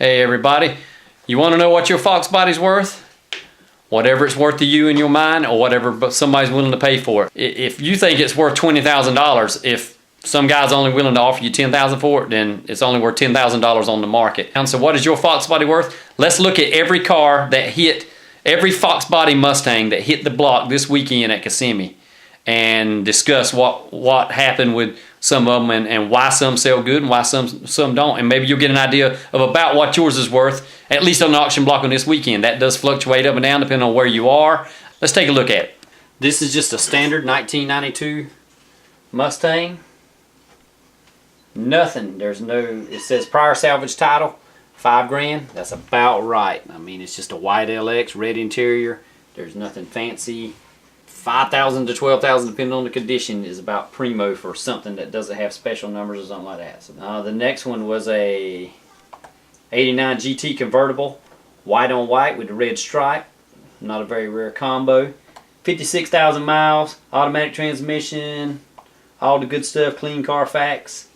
Hey everybody, you want to know what your Fox body's worth? Whatever it's worth to you in your mind, or whatever somebody's willing to pay for it. If you think it's worth $20,000, if some guy's only willing to offer you $10,000 for it, then it's only worth $10,000 on the market. And so what is your Fox body worth? Let's look at every car that hit, every Fox Body Mustang that hit the block this weekend at Kissimmee, and discuss what happened with some of them and why some sell good and why some don't. And maybe you'll get an idea of about what yours is worth, at least on the auction block on this weekend. That does fluctuate up and down depending on where you are. Let's take a look at it. This is just a standard 1992 Mustang. Nothing, there's no, it says prior salvage title, $5 grand. That's about right. I mean, it's just a white LX, red interior. There's nothing fancy. 5,000 to 12,000, depending on the condition, is about primo for something that doesn't have special numbers or something like that. So, the next one was a 89 GT convertible, white on white with the red stripe. Not a very rare combo. 56,000 miles, automatic transmission, all the good stuff, clean Carfax.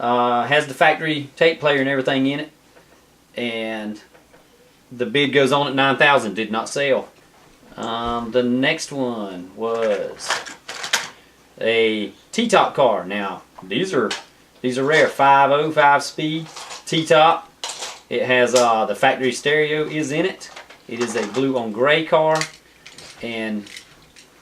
Has the factory tape player and everything in it. And the bid goes on at 9,000, did not sell. The next one was a T-top car. Now these are rare. 5.0 5-speed T-top. It has the factory stereo is in it. It is a blue on gray car, and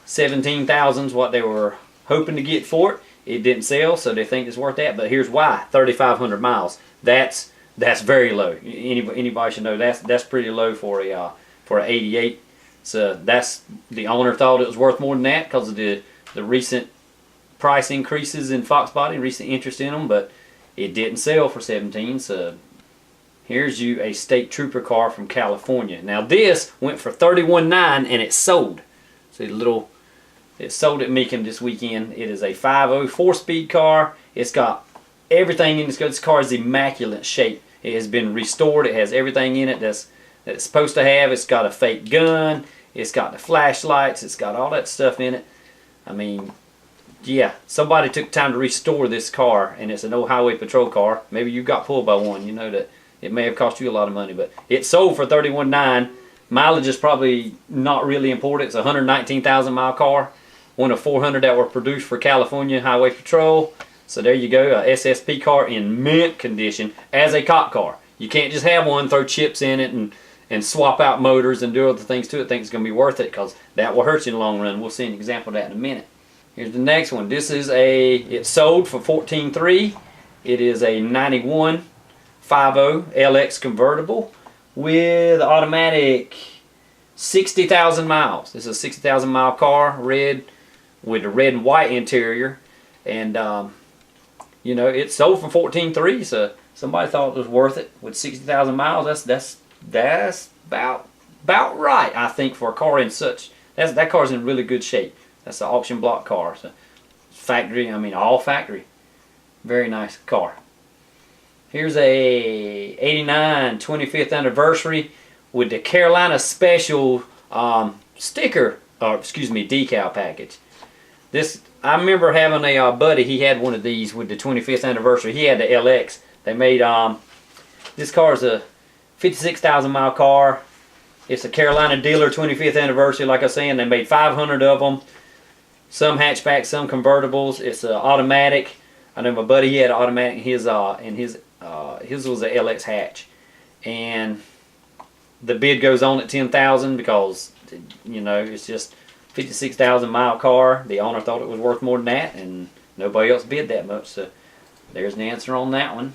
17,000 is what they were hoping to get for it. It didn't sell, so they think it's worth that. But here's why: 3,500 miles. That's very low. Anybody should know that's pretty low for a 88. So that's, the owner thought it was worth more than that because of the recent price increases in Fox Body, recent interest in them, but it didn't sell for 17. So here's you a state trooper car from California. Now this went for $31,900 and it sold. See the little, it sold at Mecum this weekend. It is a 5.0 4-speed car. It's got everything in this. This car is immaculate shape. It has been restored. It has everything in it that it's supposed to have. It's got a fake gun. It's got the flashlights. It's got all that stuff in it. I mean, yeah, somebody took time to restore this car, and it's an old highway patrol car. Maybe you got pulled by one. You know that it may have cost you a lot of money, but it sold for $31,900. Mileage is probably not really important. It's a 119,000 mile car. One of 400 that were produced for California Highway Patrol. So there you go, a SSP car in mint condition as a cop car. You can't just have one, throw chips in it, and swap out motors and do other things to it. Think it's going to be worth it, because that will hurt you in the long run. We'll see an example of that in a minute. Here's the next one. This is it sold for $14,300. It is a 91 5.0 LX convertible with automatic, 60,000 miles. This is a 60,000 mile car, red, with a red and white interior. And, you know, it sold for $14,300, so somebody thought it was worth it. With 60,000 miles, that's about right, I think, for a car in such. That car's in really good shape. That's an auction block car. So factory, I mean, all factory. Very nice car. Here's a 89 25th anniversary with the Carolina Special sticker, or excuse me, decal package. This, I remember having a buddy. He had one of these with the 25th anniversary. He had the LX. They made this car is a 56,000 mile car. It's a Carolina dealer 25th anniversary, like I was saying. They made 500 of them. Some hatchbacks, some convertibles. It's automatic. I know my buddy, he had an automatic. His was a LX hatch, and the bid goes on at 10,000 because, you know, it's just 56,000 mile car. The owner thought it was worth more than that, and nobody else bid that much. So there's an answer on that one.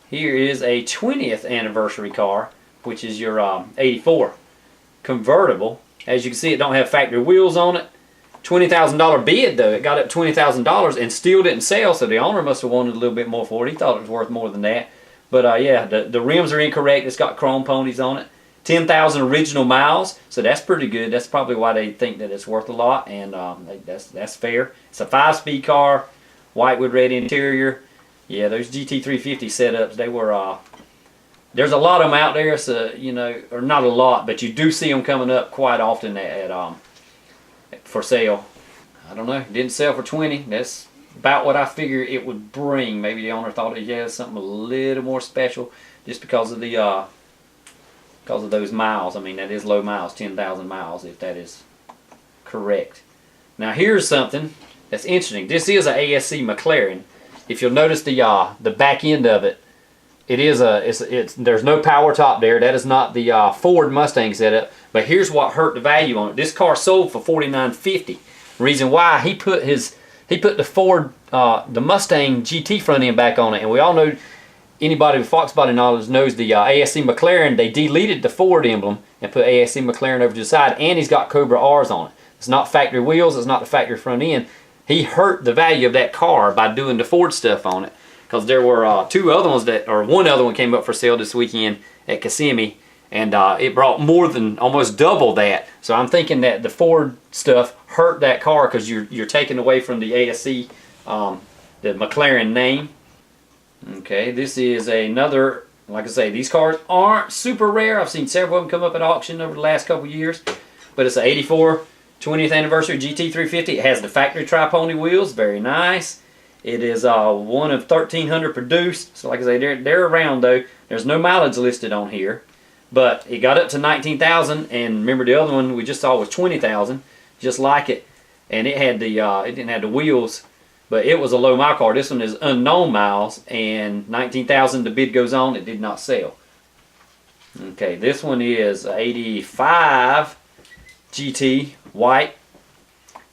Here is a 20th anniversary car, which is your 84 convertible. As you can see, it don't have factory wheels on it. $20,000 bid though. It got up $20,000 and still didn't sell, so the owner must have wanted a little bit more for it. He thought it was worth more than that. But yeah, the rims are incorrect. It's got chrome ponies on it. 10,000 original miles, so that's pretty good. That's probably why they think that it's worth a lot, and that's fair. It's a 5-speed car, white with red interior. Yeah, those GT350 setups, they were, there's a lot of them out there, so, you know, or not a lot, but you do see them coming up quite often for sale. I don't know, didn't sell for 20. That's about what I figured it would bring. Maybe the owner thought it had something a little more special just because of the because of those miles. I mean, that is low miles, 10,000 miles, if that is correct. Now here's something that's interesting. This is an ASC McLaren. If you'll notice the back end of it, there's no power top there. That is not the Ford Mustang setup. But here's what hurt the value on it. This car sold for $49.50. Reason why, he put the Ford the Mustang GT front end back on it, and we all know, anybody with Fox Body knowledge knows the ASC McLaren, they deleted the Ford emblem and put ASC McLaren over to the side, and he's got Cobra R's on it. It's not factory wheels, it's not the factory front end. He hurt the value of that car by doing the Ford stuff on it, because there were two other ones one other one came up for sale this weekend at Kissimmee, and it brought more than almost double that. So I'm thinking that the Ford stuff hurt that car because you're taking away from the ASC, the McLaren name. Okay, this is another, like I say, these cars aren't super rare. I've seen several of them come up at auction over the last couple years, but it's an 84 20th anniversary GT350. It has the factory tri-pony wheels, very nice. It is one of 1,300 produced, so like I say, they're around though. There's no mileage listed on here, but it got up to 19,000, and remember the other one we just saw was 20,000, just like it, and it had the it didn't have the wheels, but it was a low mile car. This one is unknown miles, and 19,000. The bid goes on. It did not sell. Okay, this one is 85 GT white,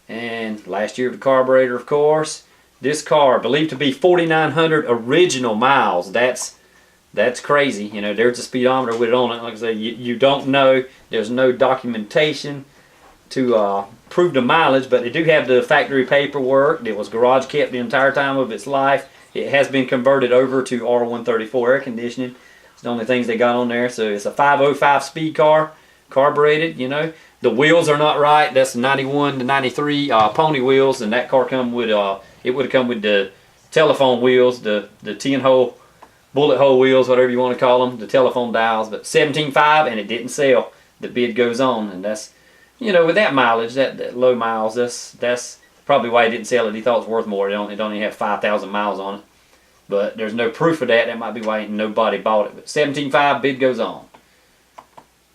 and last year of the carburetor, of course. This car believed to be 4,900 original miles. That's crazy. You know, there's a speedometer with it on it. Like I say, you don't know. There's no documentation to prove the mileage, but they do have the factory paperwork. It was garage kept the entire time of its life. It has been converted over to R134 air conditioning. It's the only things they got on there. So it's a 505 speed car, carbureted, you know. The wheels are not right. That's 91 to 93 pony wheels, and that car come with it would have come with the telephone wheels, the 10-hole bullet hole wheels, whatever you want to call them, the telephone dials. But 17.5, and it didn't sell. The bid goes on, and that's, you know, with that mileage, that low miles, that's probably why he didn't sell it. He thought it was worth more. It don't even have 5,000 miles on it, but there's no proof of that. That might be why nobody bought it. But 17.5, bid goes on.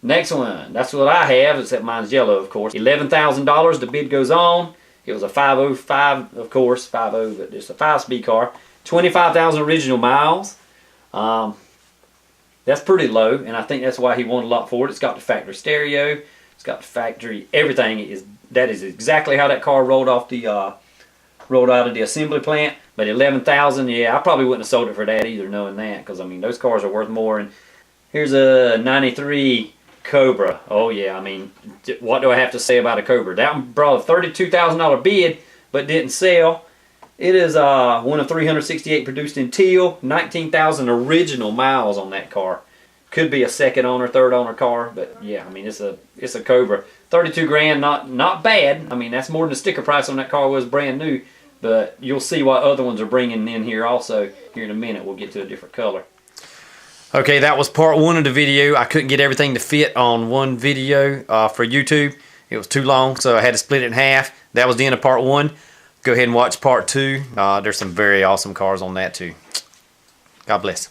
Next one, that's what I have, except mine's yellow, of course. $11,000, the bid goes on. It was a 505, of course, 50, but it's a 5-speed car. 25,000 original miles. That's pretty low, and I think that's why he wanted a lot for it. It's got the factory stereo. It's got the factory everything. That is exactly how that car rolled out of the assembly plant. But 11,000, yeah, I probably wouldn't have sold it for that either, knowing that, because I mean those cars are worth more. And here's a 93 Cobra. Oh yeah, I mean, what do I have to say about a Cobra? That one brought a $32,000 bid, but didn't sell. It is one of 368 produced in teal. 19,000 original miles on that car. Could be a second owner, third owner car, but yeah, I mean it's a Cobra. 32 grand, not bad. I mean that's more than the sticker price on that car was brand new. But you'll see what other ones are bringing in here also. Here in a minute, we'll get to a different color. Okay, that was part one of the video. I couldn't get everything to fit on one video for YouTube. It was too long, so I had to split it in half. That was the end of part one. Go ahead and watch part two. There's some very awesome cars on that too. God bless.